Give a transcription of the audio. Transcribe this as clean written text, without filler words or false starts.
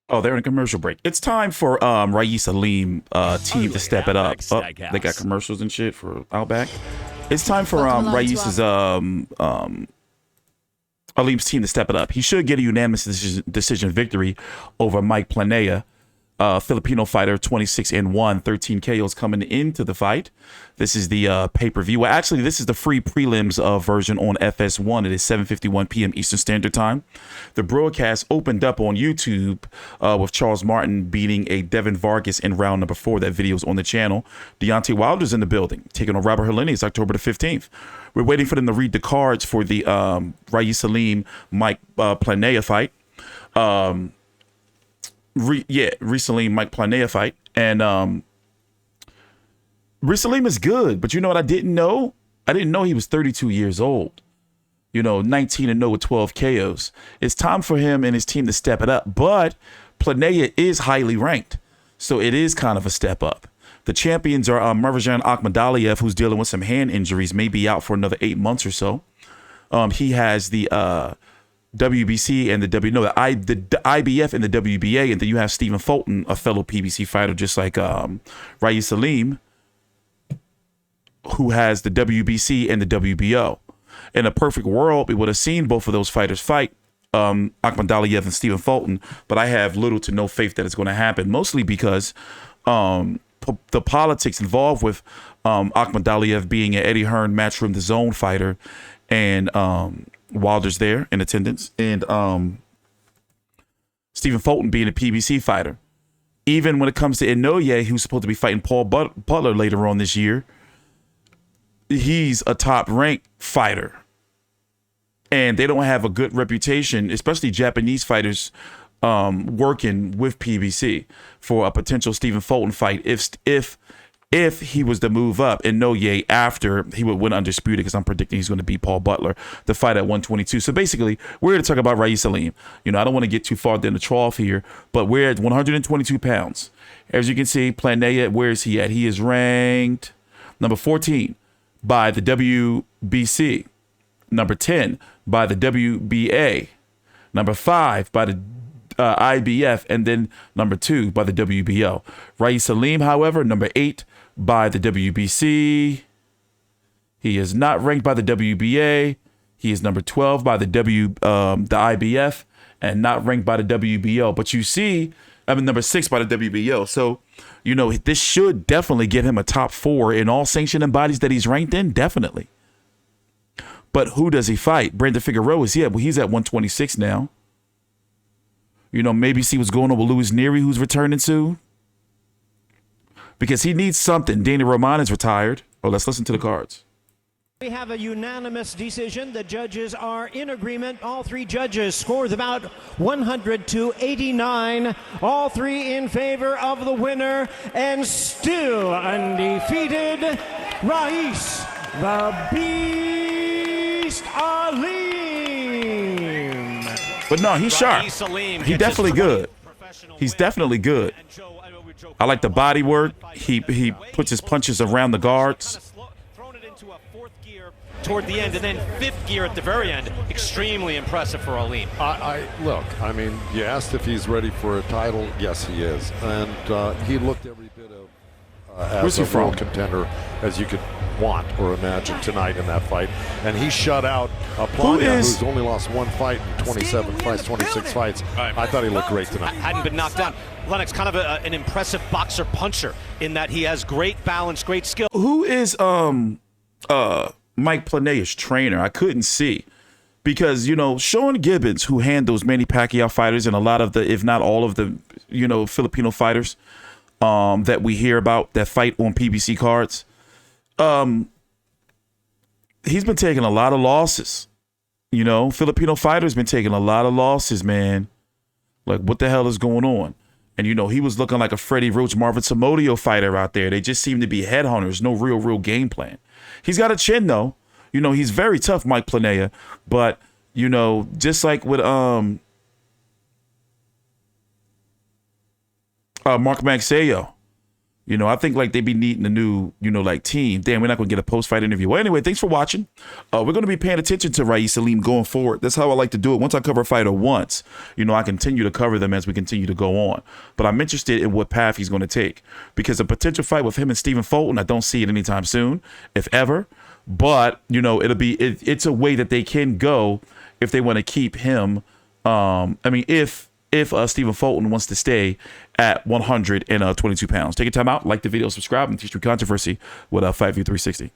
Oh, they're in a commercial break. It's time for Ruiz Aleem team to step it up. Oh, they got commercials and shit for Outback. It's time for Ruiz's Aleem's team to step it up. He should get a unanimous decision victory over Mike Plania, Filipino fighter, 26-1, 13 KOs coming into the fight. This is the pay-per-view. Well, actually, this is the free prelims version on FS1. It is 7:51 p.m. Eastern Standard Time. The broadcast opened up on YouTube with Charles Martin beating a Devin Vargas in round number 4. That video is on the channel. Deontay Wilder's in the building, taking on Robert Helenius October the 15th. We're waiting for them to read the cards for the Ruiz Aleem Mike Plania fight. Recently Mike Plania fight, and Ruiz Aleem is good, but you know what I didn't know? I didn't know he was 32 years old. 19-0 with 12 KOs. It's time for him and his team to step it up, but Plania is highly ranked, so it is kind of a step up. The champions are Marjan Akhmadaliev, who's dealing with some hand injuries, may be out for another 8 months or so. He has the WBC and the IBF and the WBA, and then you have Stephen Fulton, a fellow PBC fighter, just like Ruiz Aleem, who has the WBC and the WBO. In a perfect world, we would have seen both of those fighters fight, Akhmadaliev and Stephen Fulton, but I have little to no faith that it's going to happen, mostly because the politics involved with Akhmadaliev being an Eddie Hearn Matchroom the Zone fighter, and Wilder's there in attendance, and Stephen Fulton being a PBC fighter. Even when it comes to Inoue, who's supposed to be fighting Paul Butler later on this year, he's a top-ranked fighter. And they don't have a good reputation, especially Japanese fighters working with PBC for a potential Stephen Fulton fight if he was to move up Inoue after he would win undisputed, because I'm predicting he's going to beat Paul Butler, the fight at 122. So basically, we're here to talk about Ruiz Aleem. I don't want to get too far down the trough here, but we're at 122 pounds. As you can see, Plania, where is he at? He is ranked number 14 by the WBC, number 10 by the WBA, number 5 by the IBF, and then number 2 by the WBO. Ruiz Aleem, however, number 8 by the WBC. He is not ranked by the WBA. He is number 12 by the IBF, and not ranked by the WBO. But you see, number 6 by the WBO. So, this should definitely get him a top 4 in all sanctioning bodies that he's ranked in, definitely. But who does he fight? Brandon Figueroa is he's at 126 now. Maybe see what's going on with Luis Nery, who's returning soon. Because he needs something. Danny Roman is retired. Oh, let's listen to the cards. We have a unanimous decision. The judges are in agreement. All 3 judges scored about 100 to 89. All 3 in favor of the winner, and still undefeated, Ruiz the Beast Aleem. But no, he's sharp. He's definitely good. He's definitely good. I like the body work. He puts his punches around the guards. Toward the end, and then 5th gear at the very end. Extremely impressive for Aleem. Look, you asked if he's ready for a title. Yes, he is. And he looked every bit of as a world contender as you could want or imagine tonight in that fight. And he shut out Plania, who's only lost 1 fight in 27 fights, 26 fights. Right. I thought he looked great tonight. Hadn't been knocked down. Lennox, kind of an impressive boxer-puncher in that he has great balance, great skill. Who is Mike Plania's trainer? I couldn't see, because Sean Gibbons, who handles Manny Pacquiao fighters and a lot of the, if not all of the, Filipino fighters that we hear about that fight on PBC cards, he's been taking a lot of losses. Filipino fighters been taking a lot of losses, man. Like, what the hell is going on? And he was looking like a Freddie Roach, Marvin Somodio fighter out there. They just seem to be headhunters, no real game plan. He's got a chin, though. He's very tough, Mike Plania. But, just like with Mark Magsayo, You know, I think like they be needing a new, you know, like team. Damn, we're not going to get a post-fight interview. Well, anyway, thanks for watching. We're going to be paying attention to Ruiz, Aleem going forward. That's how I like to do it. Once I cover a fighter once, you know, I continue to cover them as we continue to go on. But I'm interested in what path he's going to take, because a potential fight with him and Stephen Fulton, I don't see it anytime soon, if ever. But, you know, it's a way that they can go if they want to keep him. If Stephen Fulton wants to stay at 122 pounds. Take your time out, like the video, subscribe, and teach through controversy with Fight View 360.